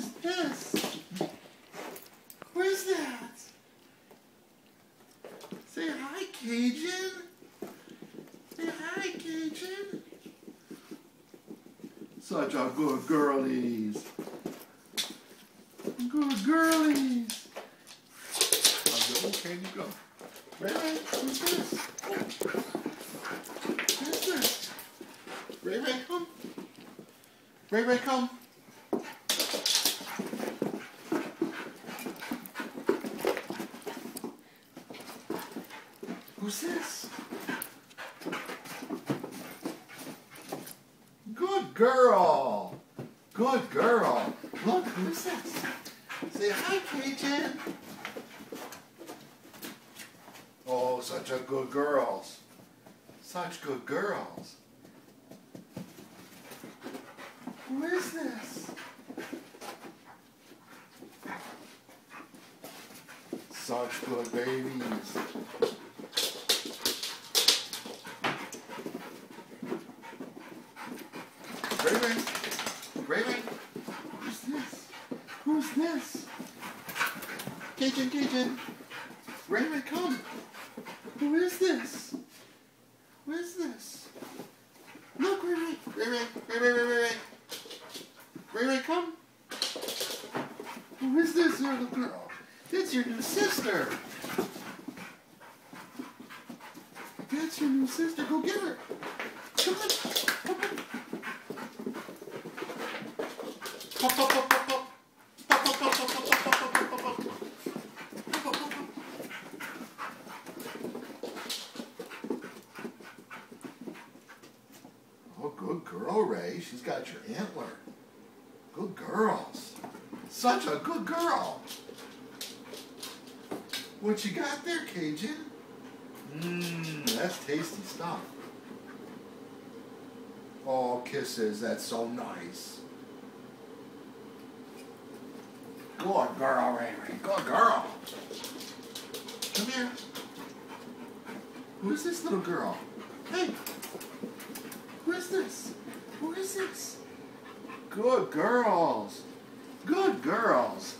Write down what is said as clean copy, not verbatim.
is this? Who is that? Say hi, Cajun. Say hi, Cajun. Such a good girlies. Good girlies. Okay, you go. Ray Ray, who's this? Who's this? Ray Ray, come. Ray Ray, come. Who's this? Good girl. Good girl. Look, who's this? Say hi, Cajun. Oh, such a good girls. Such good girls. Who is this? Such good babies. Ray Ray. Ray Ray. Who's this? Who's this? Cajun, Cajun. Ray Ray, come. Who is this? Who is this? Look, Ray Ray. Ray Ray. Ray Ray, Ray Ray, Ray Ray. Ray Ray, come. Who is this little girl? That's your new sister. That's your new sister. Go get her. Come on. Come on. Pop, pop, pop, pop, pop. Pop, pop, pop, pop, pop, pop, pop, pop, pop. Pop, pop, pop, pop. Oh, good girl, Ray. She's got your antler. Good girls. Such a good girl. What you got there, Cajun? That's tasty stuff. Oh, kisses. That's so nice. Good girl, Ray Ray. Good girl. Come here. Who is this little girl? Hey. Who is this? Who is this? Good girls. Good girls.